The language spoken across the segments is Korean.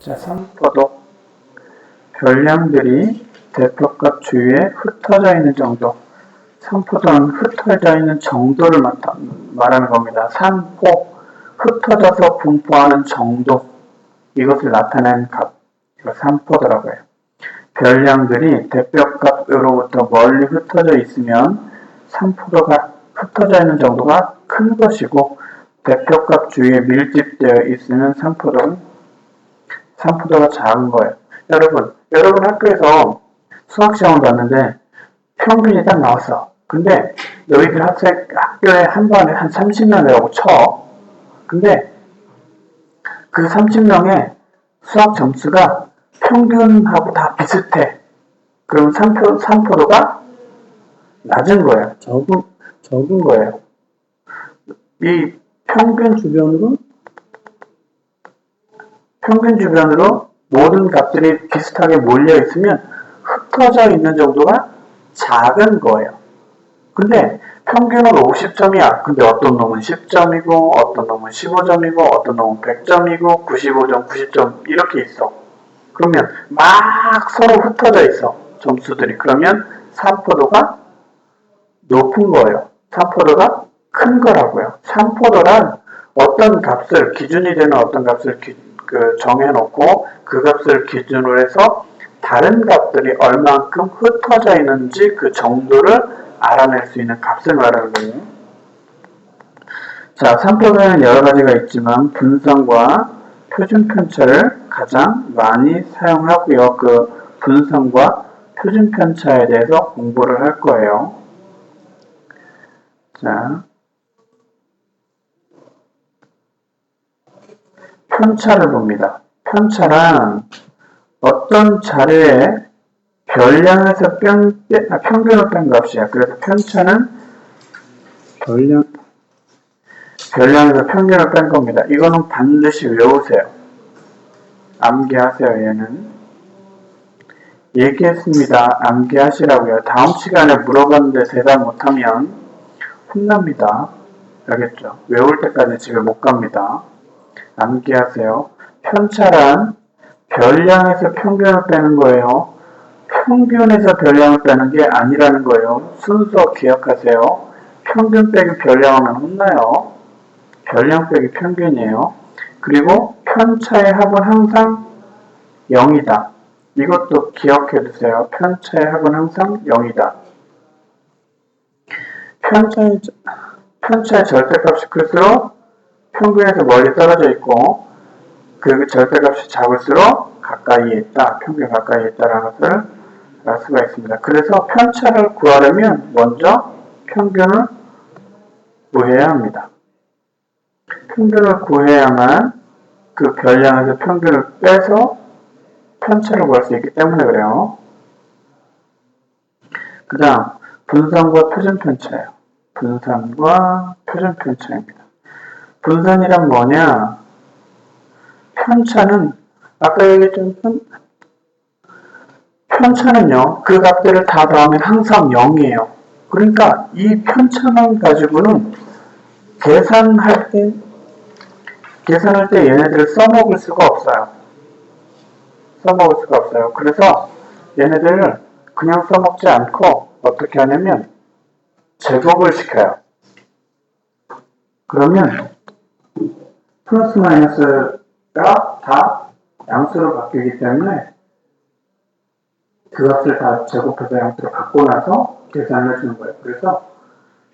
자, 3포도 별량들이 대표값 주위에 흩어져 있는 정도. 3포도는 흩어져 있는 정도를 말하는 겁니다. 3포, 흩어져서 분포하는 정도. 이것을 나타내는 값. 이거 3포도라고 해요. 별량들이 대표값으로부터 멀리 흩어져 있으면 3포도가 흩어져 있는 정도가 큰 것이고, 대표값 주위에 밀집되어 있으면 3포도가 작은 거예요. 여러분 학교에서 수학시험을 봤는데 평균이 딱 나왔어. 근데 너희들 학교에 한 반에 한 30명이라고 쳐. 근데 그 30명의 수학 점수가 평균하고 다 비슷해. 그럼 3포도가 낮은 거예요. 적은 거예요. 이 평균 주변으로 모든 값들이 비슷하게 몰려 있으면 흩어져 있는 정도가 작은 거예요. 근데 평균은 50점이야. 근데 어떤 놈은 10점이고, 어떤 놈은 15점이고, 어떤 놈은 100점이고, 95점, 90점 이렇게 있어. 그러면 막 서로 흩어져 있어. 점수들이. 그러면 3포도가 높은 거예요. 3포도가 큰 거라고요. 3포도란 어떤 값을, 기준이 되는 어떤 값을 정해놓고 그 값을 기준으로 해서 다른 값들이 얼만큼 흩어져 있는지 그 정도를 알아낼 수 있는 값을 말하는 거예요. 자, 3포도에는 여러 가지가 있지만 분산과 표준 편차를 가장 많이 사용하고요. 그 분산과 표준 편차에 대해서 공부를 할 거예요. 자, 편차를 봅니다. 편차란 어떤 자료에 별량에서 평균을 뺀 값이야. 그래서 편차는 별량에서 평균을 뺀 겁니다. 이거는 반드시 외우세요. 암기하세요. 얘는 얘기했습니다. 암기하시라고요. 다음 시간에 물어봤는데 대답 못하면 혼납니다. 알겠죠? 외울 때까지 집에 못 갑니다. 암기하세요. 편차란 별량에서 평균을 빼는 거예요. 평균에서 별량을 빼는 게 아니라는 거예요. 순서 기억하세요. 평균 빼기 별량하면 혼나요. 별량 빼기 평균이에요. 그리고 편차의 합은 항상 0이다. 이것도 기억해 두세요. 편차의 합은 항상 0이다. 편차의 절대값이 클수록 평균에서 멀리 떨어져 있고, 그 절대값이 작을수록 가까이에 있다, 평균 가까이에 있다라는 것을 알 수가 있습니다. 그래서 편차를 구하려면 먼저 평균을 구해야 합니다. 평균을 구해야만 그 별량에서 평균을 빼서 편차를 구할 수 있기 때문에 그래요. 그 다음 분산과 표준 편차예요. 분산과 표준 편차입니다. 분산이란 뭐냐? 편차는 아까 얘기했던 편차는요, 그 값들을 다 더하면 항상 0이에요. 그러니까 이 편차만 가지고는 계산할 때 얘네들을 써먹을 수가 없어요. 그래서 얘네들을 그냥 써먹지 않고 어떻게 하냐면 제곱을 시켜요. 그러면 플러스 마이너스가 다 양수로 바뀌기 때문에 그 값을 다 제곱해서 양수로 바꾸고 나서 계산을 해주는 거예요. 그래서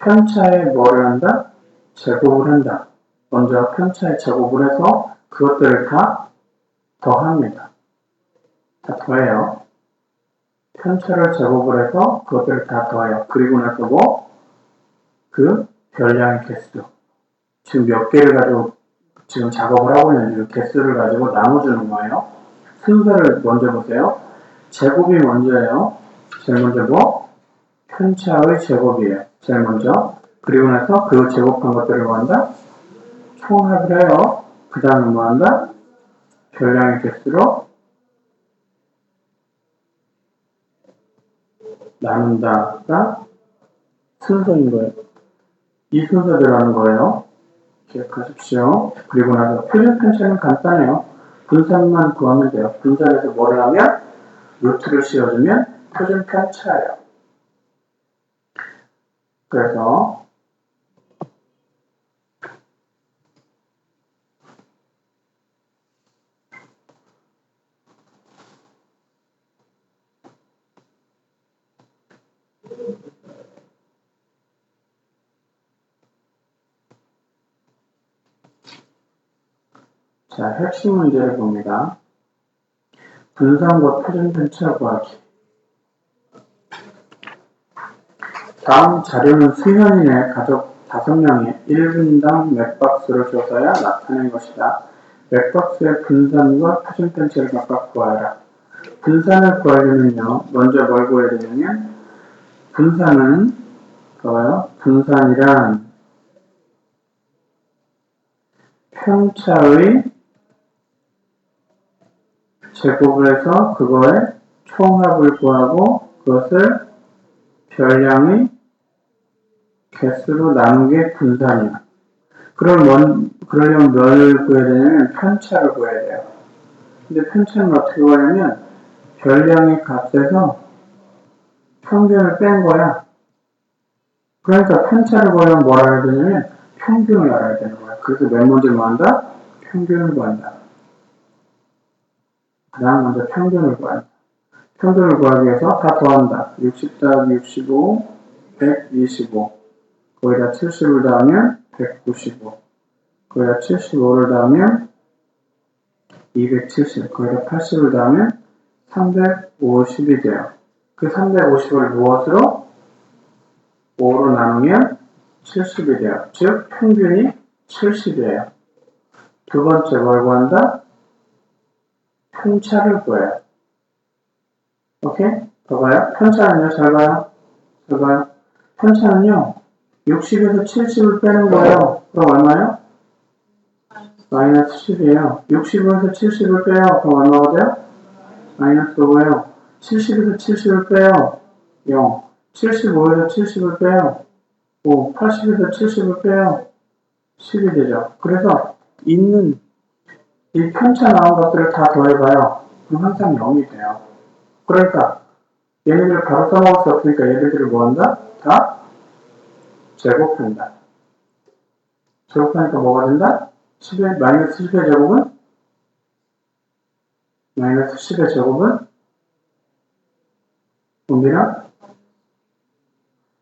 편차에 뭐를 한다? 제곱을 한다. 먼저 편차에 제곱을 해서 그것들을 다 더합니다. 다 더해요. 편차를 제곱을 해서 그것들을 다 더해요. 그리고 나서 그 별량의 개수. 지금 몇 개를 가지고 지금 작업을 하고 있는지 그 개수를 가지고 나눠주는 거예요. 순서를 먼저 보세요. 제곱이 먼저예요. 제일 먼저 편차의 제곱이에요. 제일 먼저. 그리고 나서 그 제곱한 것들을 뭐 한다? 총합을 해요. 그 다음에 뭐 한다? 별량의 개수로 나눈다가 순서인 거예요. 이 순서대로 하는 거예요. 기억하십시오. 그리고 나서 표준 편차는 간단해요. 분산만 구하면 돼요. 분산에서 뭐를 하면 루트를 씌워주면 표준 편차예요. 그래서 자, 핵심 문제를 봅니다. 분산과 표준 편차 구하기. 다음 자료는 수현인의 가족 5명의 1분당 몇 박스를 줘서야 나타낸 것이다. 몇 박스의 분산과 표준 편차를 각각 구하라. 분산을 구하려면요, 먼저 뭘 구해야 되냐면, 분산은, 봐봐요. 분산이란 편차의 제곱을 해서 그거의 총합을 구하고 그것을 별량의 개수로 나눈 게 분산이야. 그러려면 뭘 구해야 되냐면 편차를 구해야 돼요. 근데 편차는 어떻게 구하냐면 별량의 값에서 평균을 뺀 거야. 그러니까 편차를 구하려면 뭘 알아야 되냐면 평균을 알아야 되는 거야. 그래서 맨 먼저 뭐 한다? 평균을 구한다. 그 다음 먼저 평균을 구한다. 평균을 구하기 위해서 다 더한다. 60 더하기 65, 125. 거기다 70을 더하면 195. 거기다 75를 더하면 270. 거기다 80을 더하면 350이 돼요. 그 350을 무엇으로? 5로 나누면 70이 돼요. 즉 평균이 70이에요. 두 번째 뭘 구한다? 편차를 구해요. 오케이? 봐봐요. 편차는요, 잘 봐요. 잘 봐요. 편차는요, 60에서 70을 빼는 거예요. 그럼 얼마요? 마이너스 10이에요. 65에서 70을 빼요. 그럼 얼마가 돼요? 마이너스 5예요. 70에서 70을 빼요. 0. 75에서 70을 빼요. 5. 80에서 70을 빼요. 10이 되죠. 그래서 있는 이 편차 나온 것들을 다 더해봐요. 그럼 항상 0이 돼요. 그러니까 얘네들을 바로 써먹을 수 없으니까 얘네들을 뭐 한다? 다 제곱한다. 제곱하니까 뭐가 된다? 10의, 마이너스 10의 제곱은? 마이너스 10의 제곱은? 옮기나?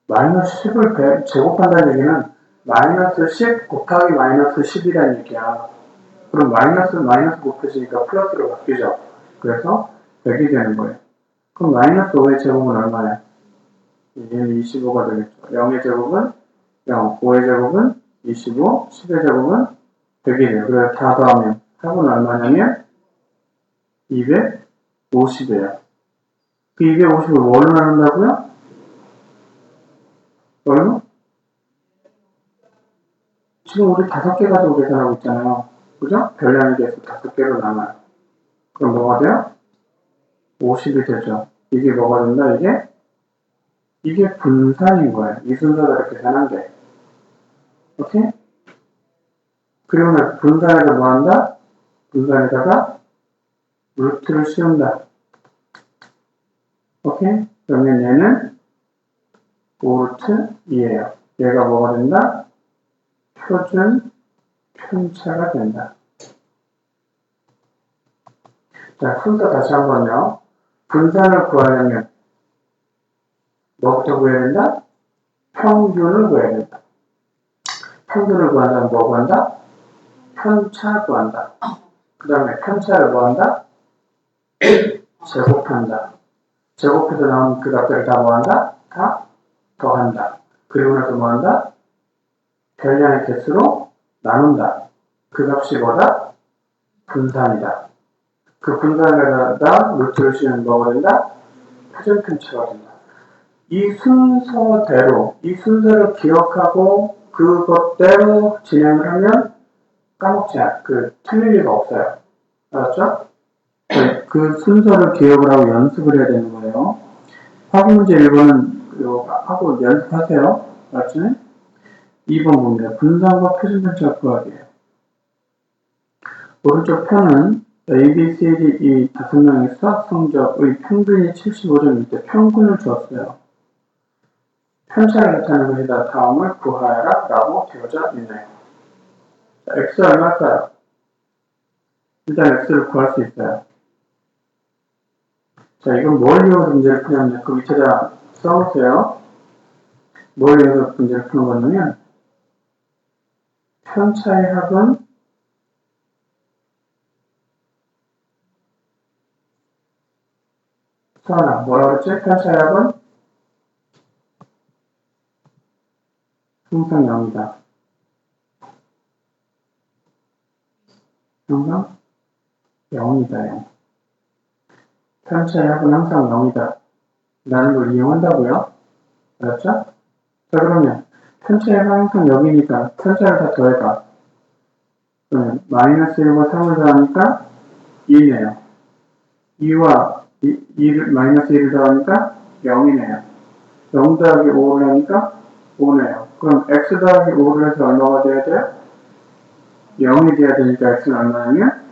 마이너스 10을 제곱한다는 얘기는 마이너스 10 곱하기 마이너스 10이라는 얘기야. 그럼 마이너스 곱해지니까 플러스로 바뀌죠. 그래서 100이 되는 거예요. 그럼 마이너스 5의 제곱은 얼마야? 이게 25가 되겠죠. 0의 제곱은 0, 5의 제곱은 25, 10의 제곱은 100이래요. 그래서 다 더하면 합은 얼마냐면 250이에요. 그 250을 뭘로 나눈다고요? 뭘로? 지금 우리 5개 가지고 계산하고 있잖아요. 그죠? 별량에 대해서 5개로 나눠요. 그럼 뭐가 돼요? 50이 되죠. 이게 뭐가 된다? 이게 분산인 거예요. 이 순서대로 계산한 게. 오케이? 그러면 분산에서 뭐 한다? 분산에다가 루트를 씌운다. 오케이? 그러면 얘는 5루트 2예요. 얘가 뭐가 된다? 표준 편차가 된다. 자, 순서 다시 한번요. 분산을 구하려면 뭐부터 구해야 된다? 평균을 구해야 된다. 평균을 구한다면 뭐 구한다? 편차 구한다. 그 다음에 편차를 구한다? 제곱한다. 제곱해서 나온 그 값들을 다 뭐한다? 다 더한다. 그리고 나서 뭐한다? 별량의 개수로 나눈다. 그 값이 뭐다? 분산이다. 그 분산에다가 루트를 씌우면 뭐가 된다? 표준 편차가 된다. 이 순서대로, 이 순서를 기억하고 그것대로 진행을 하면 까먹지 않아. 틀릴 리가 없어요. 알았죠? 네, 그 순서를 기억을 하고 연습을 해야 되는 거예요. 확인 문제 1번은 하고 연습하세요. 알았죠? 2번 봅니다. 분산과 표준 편차 구하기예요. 오른쪽 편은 A, B, C, D, 이 5명의 수학 성적의 평균이 75점일 때 평균을 주었어요. 편차를 나타내는 것이다. 다음을 구하여라 라고 되어져 있네요. 자, X 얼마일까요? 일단 X를 구할 수 있어요. 자, 이건 뭘 이용해서 문제를 푸냐면 그 밑에다 써보세요. 뭘 이용해서 문제를 푸는 거냐면 편차의 합은 수아나 뭐라고 그랬지? 편차의 합은 항상 0이다. 항상 0이다. 0. 편차의 합은 항상 0이다. 라는 걸 이용한다고요? 알았죠? 자, 그러면 편차의 합은 항상 0이니까 편차를 다 더해봐. 그러면 마이너스 1과 3을 더하니까 2네요. 2와 2를, 마이너스 1을 더하니까 0이네요. 0 더하기 5를 하니까 5네요. 그럼 x 더하기 5를 해서 얼마가 돼야 돼요? 0이 돼야 되니까 x는 얼마냐면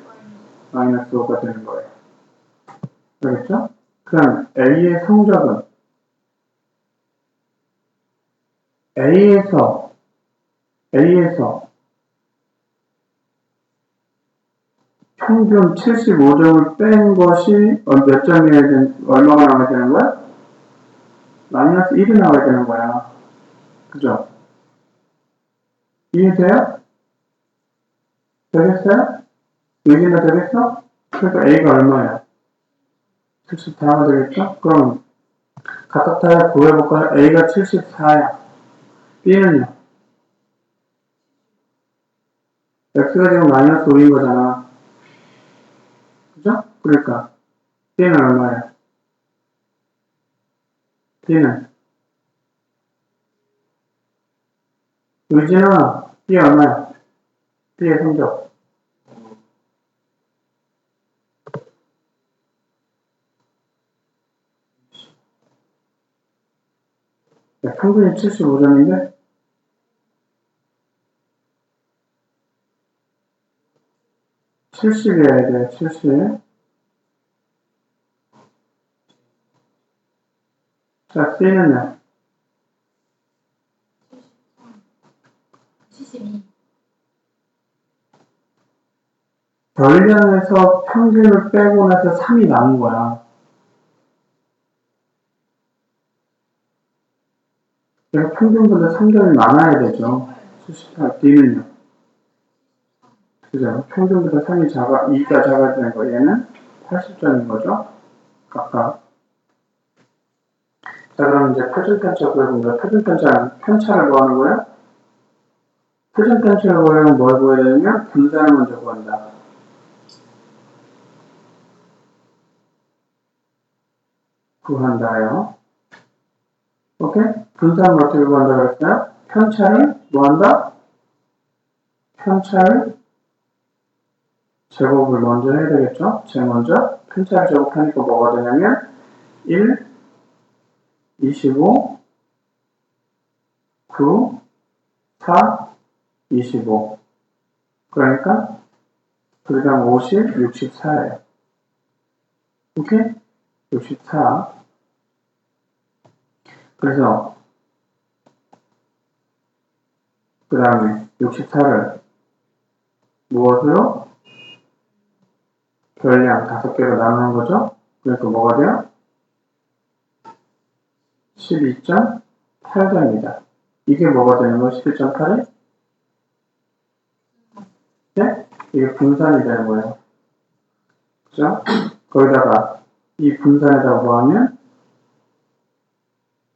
마이너스 5가 되는 거예요. 알겠죠? 그럼 A의 성적은 A에서 평균 75점을 뺀 것이 몇 점이어야 얼마가 나와야 되는 거야? 마이너스 1이 나와야 되는 거야. 그죠? 이해돼요? 되겠어요? 여기나 되겠어? 그러니까 A가 얼마야? 74가 되겠죠? 그럼 각각 구해볼까요? A가 74야. B는요? X가 지금 마이너스 5인 거잖아. 그죠? 그러니까 B는 얼마야? B는 의진아, B 얼마야? B의 성적. 평균이 75점인데 70이어야 돼. 70. 자, C는요? 72. 별량에서 평균을 빼고 나서 3이 남은 거야. 그래서 평균보다 3점이 많아야 되죠. 78. D는요? 그죠? 평균보다 3이 2가 작아야 되는 거. 얘는 80점인 거죠? 각각. 자, 그럼 이제 표준편차 구해봅니다. 편차를 뭐 하는 거야? 표준편차를 구하려면 뭘 구해야 되냐면 분산을 먼저 구한다. 구한다요. 오케이? 분산을 어떻게 구한다 그랬어요? 편차를 뭐 한다? 편차를 제곱을 먼저 해야 되겠죠? 제일 먼저 편차를 제곱하니까 뭐가 되냐면 1, 25, 9, 4, 25. 그러니까 그 다음 50, 64예요. 오케이? 64. 그래서 그 다음에 64를 무엇으로? 별량 5개로 나누는 거죠? 그러니까 뭐가 돼요? 12.8점이다. 이게 뭐가 되는 거예요? 11.8이? 네? 이게 분산이 되는 거예요. 그죠? 거기다가 이 분산에다가 뭐 하면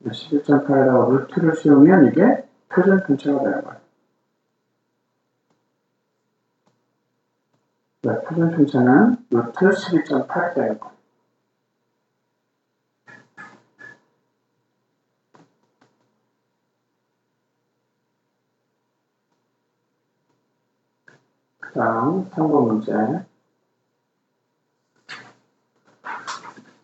11.8에다가 루트를 씌우면 이게 표준 편차가 되는 거예요. 네, 표준 편차는 루트 12.8이 되는 거예요. 그 다음 3번 문제.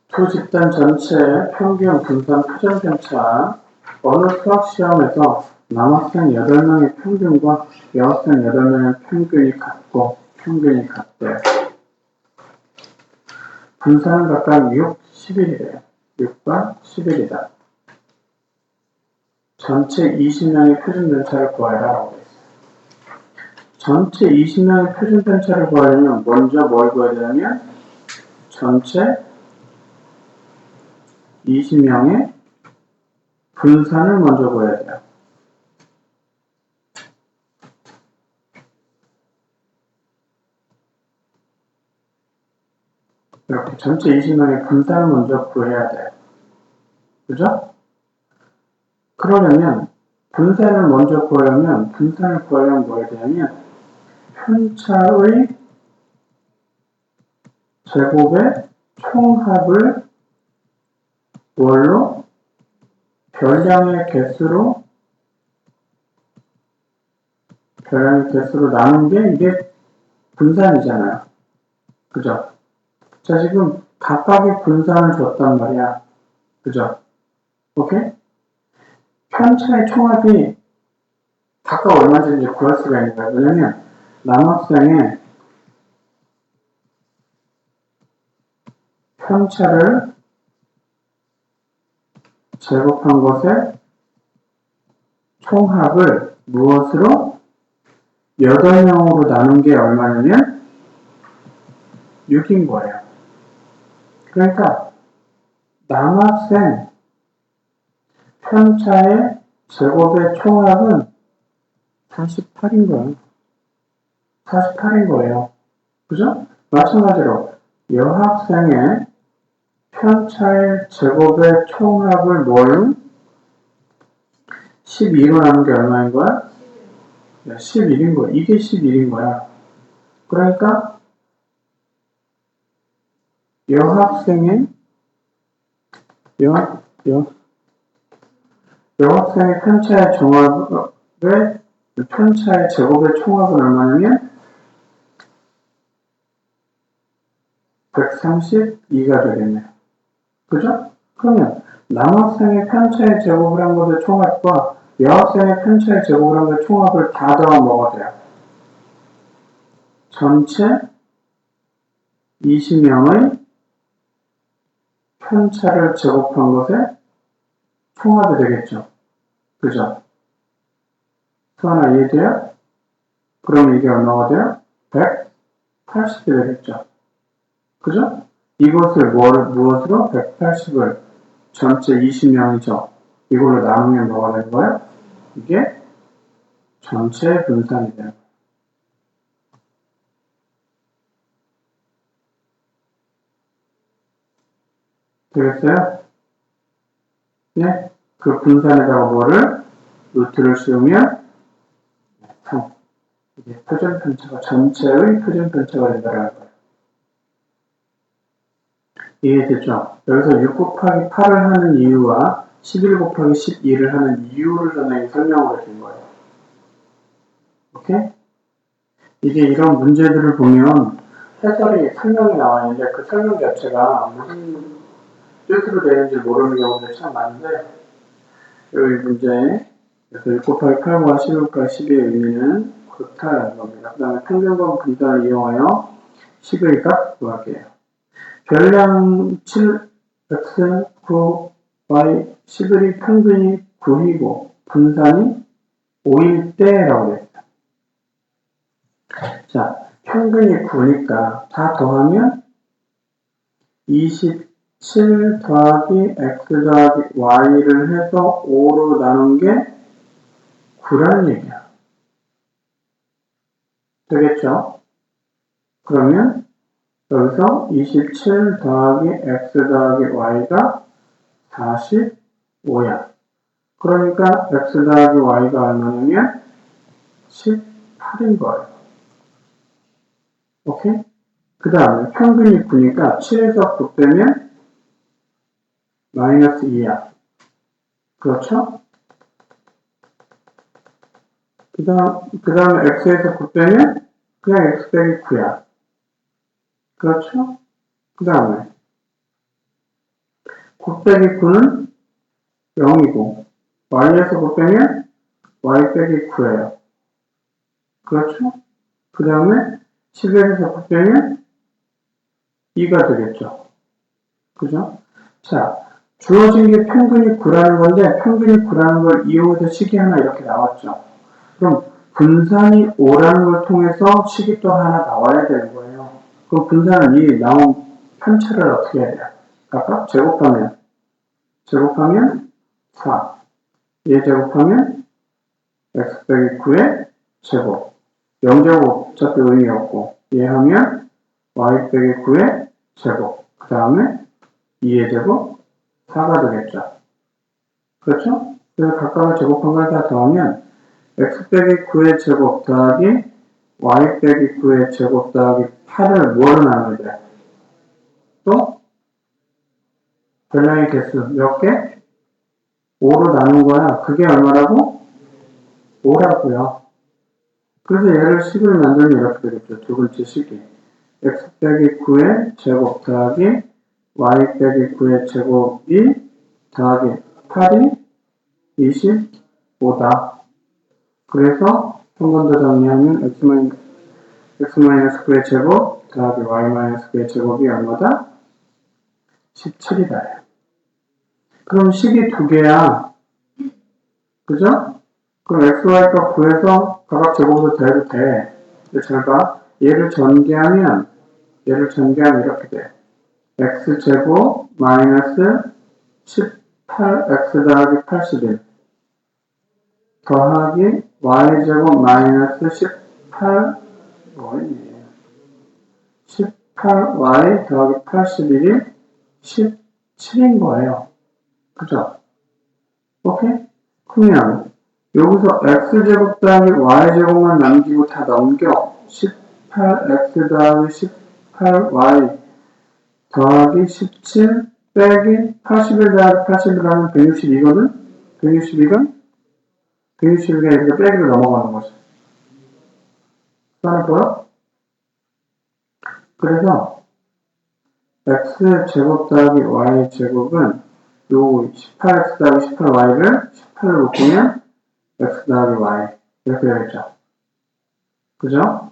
두 집단 전체의 평균 분산 표준 편차. 어느 수학 시험에서 남학생 8명의 평균과 여학생 8명의 평균이 같고 평균이 같대요. 분산은 각각 6, 11이래요. 6과 11이다. 전체 20명의 표준편차를 구하라 라고 했어요. 전체 20명의 표준편차를 구하려면 먼저 뭘 구해야 되냐면 전체 20명의 분산을 먼저 구해야 돼요. 이렇게 전체 20명의 분산을 먼저 구해야 돼요. 그죠? 그러려면 분산을 구하려면 뭐 해야 되냐면 편차의 제곱의 총합을 뭘로? 별량의 개수로 나눈 게 이게 분산이잖아요. 그죠? 자, 지금 각각의 분산을 줬단 말이야. 그죠? 오케이? 편차의 총합이 각각 얼마인지 이제 구할 수가 있는 거야. 왜냐면 남학생의 편차를 제곱한 것의 총합을 무엇으로? 8명으로 나눈 게 얼마냐면 6인 거예요. 그러니까 남학생 편차의 제곱의 총합은 48인 거예요. 48인 거예요. 그죠? 마찬가지로 여학생의 편차의 제곱의 총합을 뭘? 12로 나눈 게 얼마인 거야? 11인 거야. 이게 11인 거야. 그러니까 여학생의 편차의 편차의 제곱의 총합은 얼마냐면 132가 되겠네요. 그죠? 그러면 남학생의 편차의 제곱을 한 것의 총합과 여학생의 편차의 제곱을 한 것의 총합을 다 더하면 뭐가 돼요? 전체 20명의 편차를 제곱한 것의 총합이 되겠죠. 그죠? 수아나 이해돼요? 그럼 이게 얼마가 돼요? 180이 되겠죠. 그죠? 이것을 무엇으로? 180을 전체 20명이죠. 이걸로 나누면 뭐가 되는 거예요? 이게 전체 분산이 되는 거예요. 되겠어요? 네? 그 분산에다가 뭐를? 루트를 씌우면 3. 이게 표준편차가 전체의 표준편차가 된다는 거예요. 이해됐죠? 여기서 6 곱하기 8을 하는 이유와 11 곱하기 12를 하는 이유를 저는 설명을 해준 거예요. 오케이? 이게 이런 문제들을 보면 해설이 설명이 나와 있는데 그 설명 자체가 무슨 뜻으로 되는지 모르는 경우들이 참 많은데 여기 문제에 그래서 6 곱하기 8과 11 곱하기 12의 의미는 그렇다는 겁니다. 그 다음에 평균권 분산을 이용하여 10의 값 구하게요. 별량 7, x 9, y 11의 평균이 9이고 분산이 5일 때라고 했어요. 자, 평균이 9니까 다 더하면 27 더하기 x 더하기 y를 해서 5로 나눈 게 9라는 얘기야. 되겠죠? 그러면 여기서 27 더하기 x 더하기 y가 45야. 그러니까 x 더하기 y가 얼마냐면 18인 거예요. 오케이? 그 다음에 평균이 9니까 7에서 9 빼면 마이너스 2야. 그렇죠? 그 다음에 x에서 9 빼면 그냥 x 빼기 9야. 그렇죠? 그 다음에 9 빼기 9는 0이고 y에서 9 빼면 y 빼기 9예요. 그렇죠? 그 다음에 11에서 9 빼면 2가 되겠죠. 그죠? 자, 주어진 게 평균이 9라는 건데 평균이 9라는 걸 이용해서 식이 하나 이렇게 나왔죠. 그럼 분산이 5라는 걸 통해서 식이 또 하나 나와야 되는 거예요. 그럼 분산은 이 나온 편차를 어떻게 해야 돼요? 아까 제곱하면 4. 얘 제곱하면 x 빼기 9의 제곱. 0제곱 어차피 의미 없고 얘 하면 y 빼기 9의 제곱. 그 다음에 2의 제곱 4가 되겠죠. 그렇죠? 그래서 각각을 제곱한 걸 다 더하면 x 빼기 9의 제곱 더하기 y 빼기 9의 제곱 더하기 8을 뭐로 나눠야 돼? 또 변량의 개수 몇 개? 5로 나눈 거야. 그게 얼마라고? 5라고요. 그래서 얘를 식을 만들면 이렇게 되겠죠. 두 번째 식이 x 빼기 9의 제곱 더하기 y 빼기 9의 제곱이 더하기 8이 25다. 그래서 한 번 더 정리하면 x-9의 제곱 더하기 y-9의 제곱이 얼마다? 17이다. 그럼 식이 두 개야. 그죠? 그럼 x, y가 9에서 각각 제곱으로 더해도 돼. 근데 잘 봐. 얘를 전개하면 이렇게 돼. x제곱 마이너스 18x 더하기 81 더하기 y제곱 마이너스 18y 더하기 81이 17인 거예요. 그죠? 오케이? 그러면 여기서 x제곱 더하기 y제곱만 남기고 다 넘겨. 18x 더하기 18y 더하기 17 빼기 81 더하기 81 하면 162거든? 162가 이렇게 빼기로 넘어가는 거지. 하나 보여? 그래서 x제곱 더하기 y제곱은 요 18x 더하기 18y를 18로 바꾸면 x 더하기 y 이렇게 되겠죠. 그죠?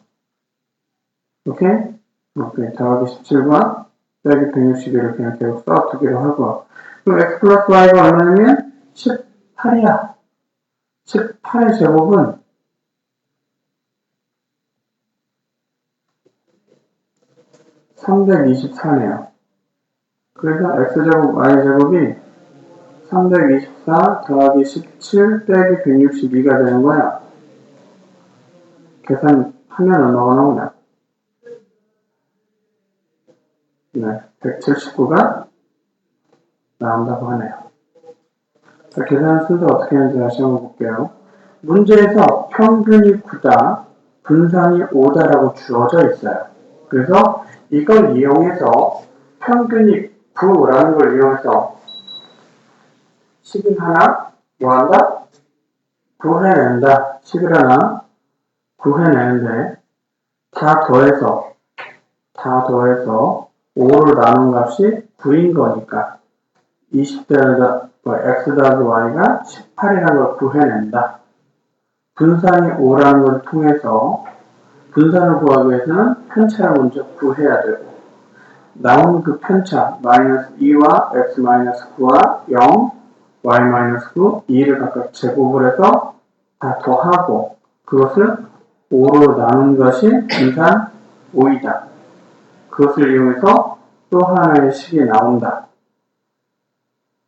오케이? 더하기 17과 빼기 161을 그냥 계속 써두기로 하고 그럼 x 플러스 y가 얼마냐면 18이야. 18의 제곱은 324네요. 그래서 x제곱 y제곱이 324 더하기 17 빼기 162가 되는 거야. 계산하면 얼마가 나오냐? 네, 179가 나온다고 하네요. 자, 계산 순서 어떻게 하는지 다시 한번 볼게요. 문제에서 평균이 9다, 분산이 5다라고 주어져 있어요. 그래서 이걸 이용해서 평균이 9라는 걸 이용해서 식을 하나 뭐한다? 구해낸다. 식을 하나 구해내는데 다 더해서 5로 나눈 값이 9인 거니까 20대에다 x 더하기 y가 18이라는 걸 구해낸다. 분산이 5라는 걸 통해서 분산을 구하기 위해서는 편차를 먼저 구해야 되고 나온 그 편차 마이너스 2와 x 마이너스 9와 0, y 마이너스 9, 2를 각각 제곱을 해서 다 더하고 그것을 5로 나눈 것이 분산 5이다. 그것을 이용해서 또 하나의 식이 나온다.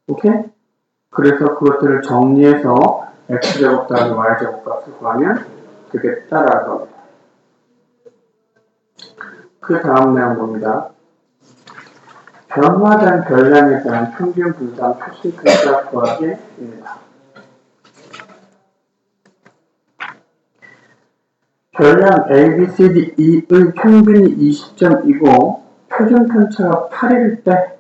오케이? 그래서 그것들을 정리해서 x제곱 더하기 y제곱 값을 구하면 되겠다라는 겁니다. 그 다음 내용 봅니다. 변화된 별량에 대한 평균 분산 표시 편차 구하기입니다. 별량 A, B, C, D, E의 평균이 20점이고 표준 편차가 8일 때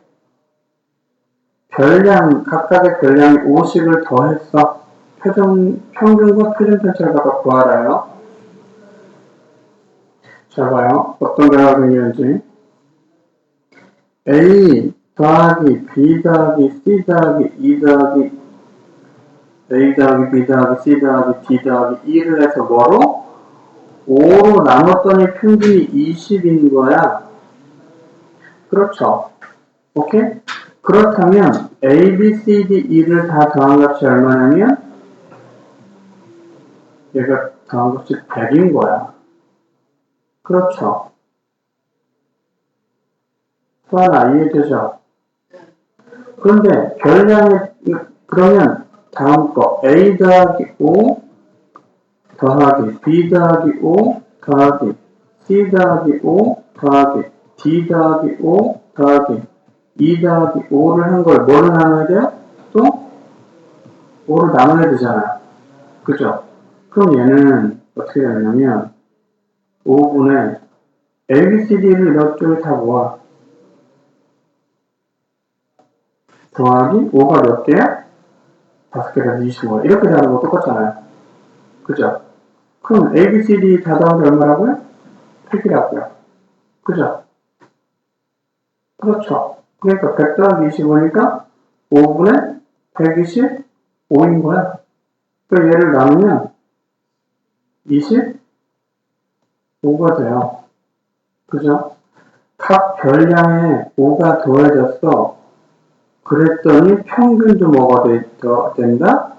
별량, 각각의 별량이 5씩을 더해서 평균과 표준 편차를 각각 구하라요. 잘 봐요. 어떤 결과가 생기는지. A 더하기 B 더하기 C 더하기 E 더하기 A 더하기 B 더하기 C 더하기 D 더하기 E를 해서 뭐로? 5로 나눴더니 평균이 20인 거야. 그렇죠. 오케이? 그렇다면 A, B, C, D, E를 다 더한 값이 얼마냐면 얘가 더한 값이 100인 거야. 그렇죠? 수아나 이해되죠? 그런데 별량의 그러면 다음 거 A 더하기 5 더하기 B 더하기 5 더하기 C 더하기 5 더하기 D 더하기 5 더하기 2 더하기 5를 한 걸 뭐로 나눠야 돼요? 또 5로 나눠야 되잖아요. 그죠? 그럼 얘는 어떻게 되냐면 5분의 A, B, C, D를 이쪽에 다 모아 더하기 5가 몇 개야? 5개라서 25. 이렇게 되는 거 똑같잖아요. 그죠? 그럼 A, B, C, D 다 더하기 얼마라고요? 100이라고요. 그죠? 그렇죠. 그러니까 100 더하기 25니까 5분의 125인 거야. 그러니까 얘를 나누면 25가 돼요. 그죠? 각 별량에 5가 더해졌어. 그랬더니 평균도 뭐가 된다?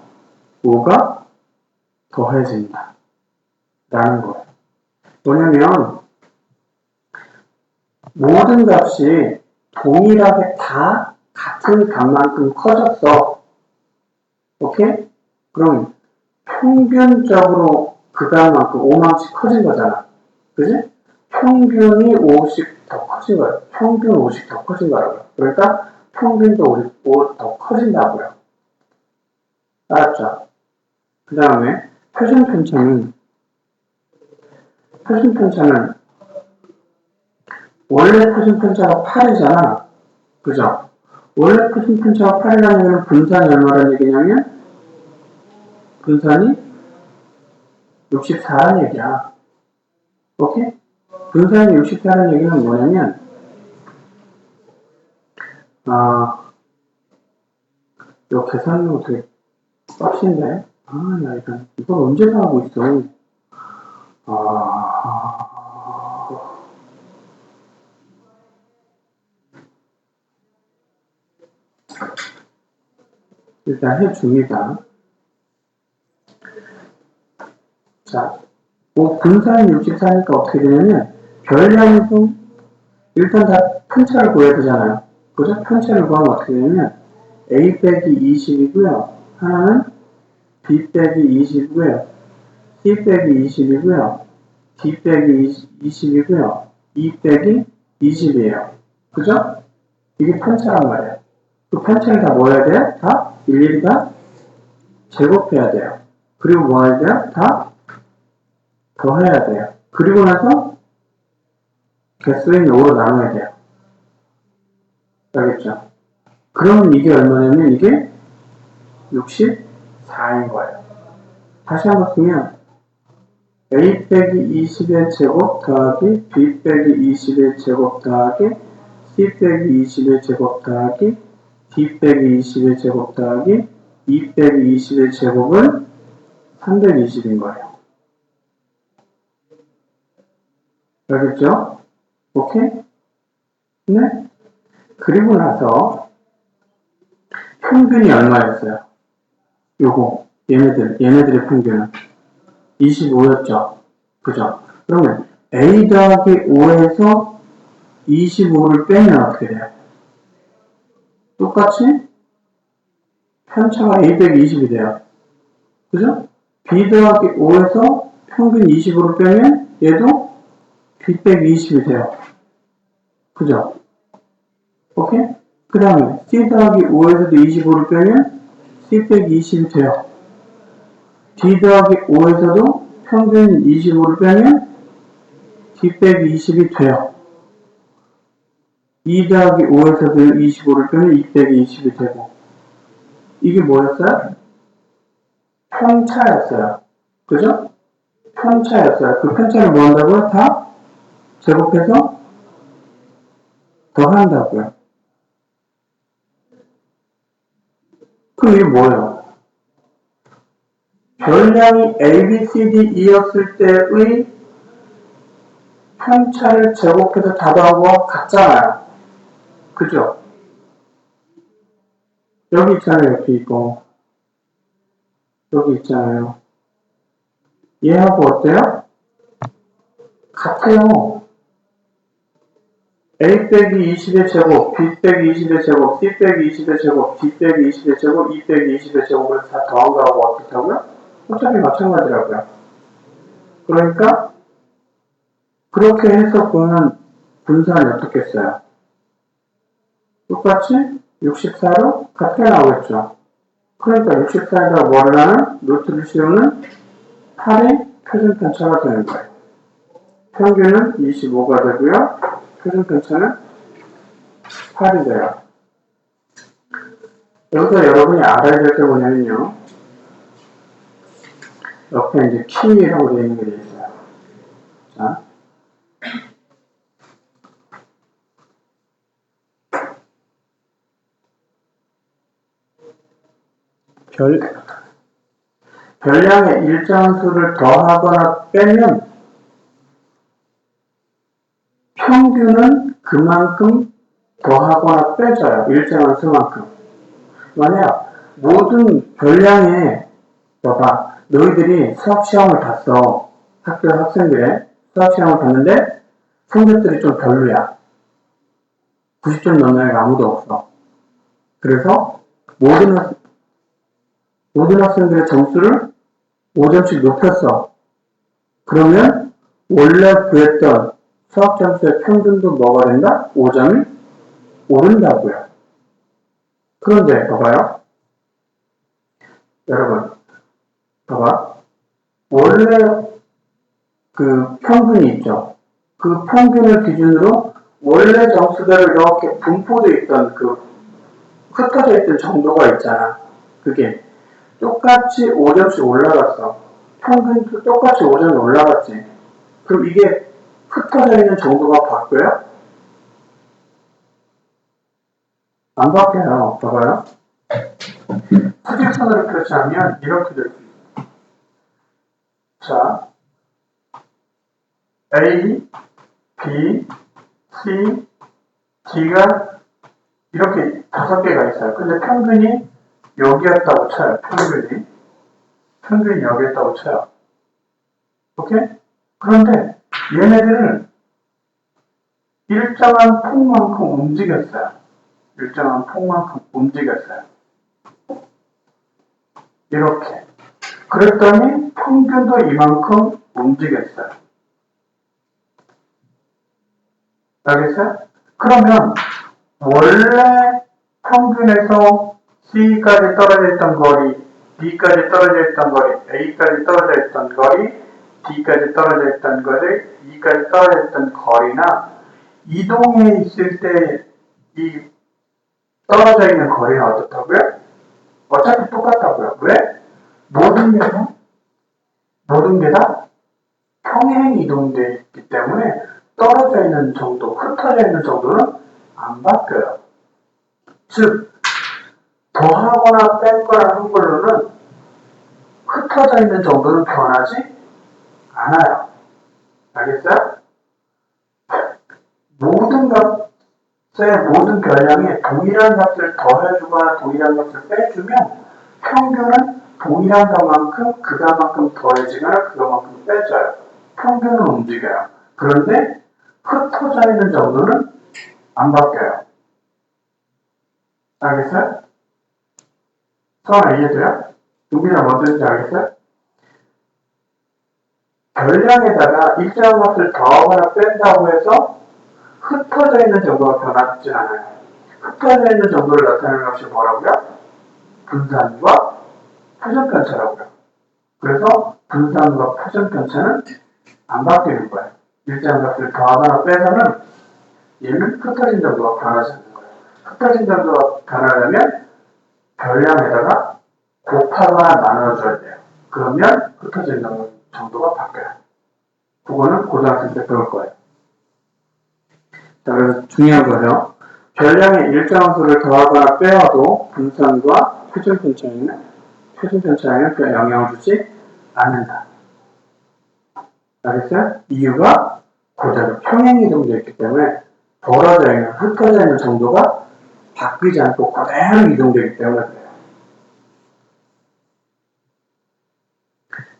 5가 더해진다. 라는 거예요. 뭐냐면 모든 값이 동일하게 다 같은 값만큼 커졌어. 오케이? 그럼 평균적으로 그 값만큼 5만씩 커진 거잖아. 그지? 평균이 5씩 더 커진 거예요. 평균 5씩 더 커진 거라고요. 그러니까 평균도 5 더 커진다고요. 알았죠? 그 다음에 표준편차는 원래 표준편차가 8이잖아. 그죠? 원래 표준편차가 8이라는 얘기는 분산이 얼마라는 얘기냐면 분산이 64라는 얘기야. 오케이? 분산이 64라는 얘기는 뭐냐면 요 계산은 되게 빡신데 나 이걸 언제 다 하고 있어. 일단 해줍니다. 자, 분산이 64니까 어떻게 되냐면 별량에서 일단 다 편차를 구해야 되잖아요. 그죠? 편차를 구하면 어떻게 되냐면 A 빼기 20이고요. 하나는 B 빼기 20이고요. C 빼기 20이고요. D 빼기 20이고요. E 빼기 20이에요. 그죠? 이게 편차란 말이에요. 그 편차를 다 뭐 해야 돼요? 다 일일이 다 제곱해야 돼요. 그리고 뭐 해야 돼요? 다 더해야 돼요. 그리고 나서 개수인 5로 나눠야 돼요. 알겠죠? 그러면 이게 얼마냐면 이게 64인 거예요. 다시 한번 쓰면 A 빼기 20의 제곱 더하기 B 빼기 20의 제곱 더하기 C 빼기 20의 제곱 더하기 D 빼기 20의 제곱 더하기 E 빼기 20의 제곱은 320인 거예요. 알겠죠? 오케이? 네? 그리고 나서 평균이 얼마였어요? 요거 얘네들의 평균은 25였죠? 그죠? 그러면 A 더하기 5에서 25를 빼면 어떻게 돼요? 똑같이 편차가 A 빼기 20이 돼요. 그죠? B 더하기 5에서 평균 25를 빼면 얘도 B 빼기 20이 돼요. 그죠? 오케이? 그 다음에 C 더하기 5에서도 25를 빼면 C 빼기 20이 돼요. D 더하기 5에서도 평균 25를 빼면 D 빼기 20이 돼요. 2 더하기 5에서도 25를 빼면 2 빼기 20이 되고 이게 뭐였어요? 편차였어요. 그죠? 편차였어요. 그 편차를 뭐 한다고요? 다 제곱해서 더한다고요. 그럼 이게 뭐예요? 별량이 A, B, C, D, E였을 때의 편차를 제곱해서 다 더하고 같잖아요. 그죠? 여기 있잖아요. 옆에 이거. 여기 있잖아요. 얘하고 어때요? 같아요. A 빼기 20의 제곱, B 빼기 20의 제곱, C 빼기 20의 제곱, D 빼기 20의 제곱, E 빼기 20의 제곱을 다 더한 거하고 어떻다고요? 어차피 마찬가지라고요. 그러니까 그렇게 해서 보는 분산이 어떻게 써요? 똑같이 64로 같게 나오겠죠. 그러니까 64에다 뭐를 하는? 루트를 씌우는 8이 표준편차가 되는 거예요. 평균은 25가 되고요. 표준편차는 8이 돼요. 여기서 여러분이 알아야 될 게 뭐냐면요. 옆에 이제 키라고 되어 있는 게 있어요. 자. 별량의 일정한 수를 더하거나 빼면 평균은 그만큼 더하거나 빼져요. 일정한 수만큼. 만약 모든 별량에 봐봐. 너희들이 수학시험을 봤어. 학교 학생들의 수학시험을 봤는데 성적들이 좀 별로야. 90점 넘는 애가 아무도 없어. 그래서 모든 학생들의 점수를 5점씩 높였어. 그러면 원래 구했던 수학 점수의 평균도 뭐가 된다? 5점이 오른다고요. 그런데 봐봐요. 여러분 봐봐. 원래 그 평균이 있죠. 그 평균을 기준으로 원래 점수대로 이렇게 분포되어 있던 그 흩어져 있던 정도가 있잖아. 그게 똑같이 5점씩 올라갔어. 평균도 똑같이 5점이 올라갔지. 그럼 이게 흩어져 있는 정도가 바뀌어요? 안 바뀌어요. 봐봐요. 수직선으로 표시하면 이렇게 될 수 있어요. 자, A, B, C, D가 이렇게 5개가 있어요. 근데 평균이 여기였다고 쳐요. 평균이 여기였다고 쳐요. 오케이? 그런데 얘네들은 일정한 폭만큼 움직였어요. 이렇게. 그랬더니 평균도 이만큼 움직였어요. 알겠어요? 그러면 원래 평균에서 C까지 떨어져 있던 거리, B까지 떨어져 있던 거리, A까지 떨어져 있던 거리, D까지 떨어져 있던 거리, E까지 떨어져 있던 거리나 이동해 있을 때 이 떨어져 있는 거리는 어떻다고요? 어차피 똑같다고요. 왜? 모든 게 다 평행 이동되어 있기 때문에 떨어져 있는 정도, 흩어져 있는 정도는 안 바뀌어요. 즉, 더하거나 뺀거나 한 걸로는 흩어져 있는 정도는 변하지 않아요. 알겠어요? 모든 별량에 동일한 값을 더해주거나 동일한 값을 빼주면 평균은 동일한 것만큼 그것만큼 더해지거나 그것만큼 빼져요. 평균은 움직여요. 그런데 흩어져 있는 정도는 안 바뀌어요. 알겠어요? 서로 이해돼요? 의미가 뭔지 알겠어요? 별량에다가 일정한 값을 더하거나 뺀다고 해서 흩어져 있는 정도가 변하지 않아요. 흩어져 있는 정도를 나타내는 값이 뭐라고요? 분산과 표준편차라고요. 그래서 분산과 표준편차는 안 바뀌는 거예요. 일정한 값을 더하거나 빼서는 얘는 흩어진 정도가 변하지 않는 거예요. 흩어진 정도가 변하려면 별량에다가 곱하거나 나눠줘야 돼요. 그러면 흩어진 정도가 바뀌어요. 그거는 고등학생 때 배울 거예요. 자, 그래서 중요한 거죠. 별량의 일정한 수를 더하거나 빼어도 분산과 표준편차에는 별 영향을 주지 않는다. 알겠어요? 이유가 그대로 평행이동되어 있기 때문에 벌어져 있는, 흩어져 있는 정도가 바뀌지 않고 그대로 이동되기 때문에 그래요.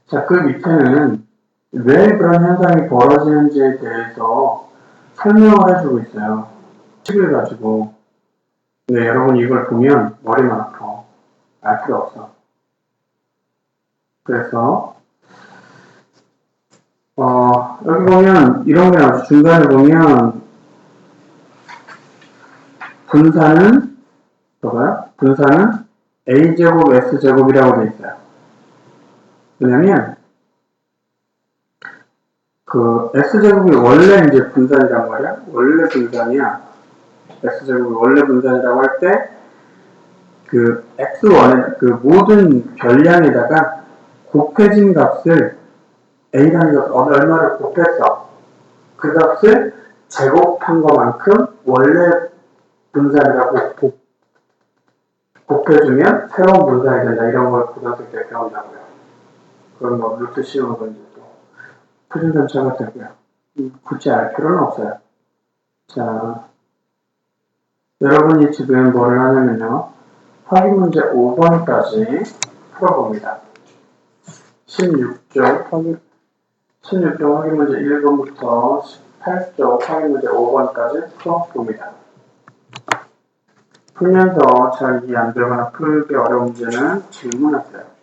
자, 그 밑에는 왜 그런 현상이 벌어지는지에 대해서 설명을 해주고 있어요. 책을 가지고. 근데 여러분 이걸 보면 머리만 아파. 알 필요 없어. 그래서 여기 보면 이런 게 나오죠. 중간에 보면 분산은 분산은 A제곱 S제곱이라고 되어 있어요. 왜냐면 그 S제곱이 원래 이제 분산이란 말이야. 원래 분산이야. S제곱이 원래 분산이라고 할 때 그 X1의 그 모든 별량에다가 곱해진 값을 A라는 것 얼마를 곱했어. 그 값을 제곱한 것만큼 원래 분산이라고 곱해주면 새로운 분산이 된다. 이런 걸 고등학생 때 배운다고요. 그런 뭐 루트 씌우는 건지 또 표준편차가 되고요. 굳이 알 필요는 없어요. 자, 여러분이 지금 뭐를 하냐면요. 확인 문제 5번까지 풀어봅니다. 16쪽 확인 문제 1번부터 18쪽 확인 문제 5번까지 풀어봅니다. 풀면서 잘 이해 안 되거나 풀기 어려운 문제는 질문하세요.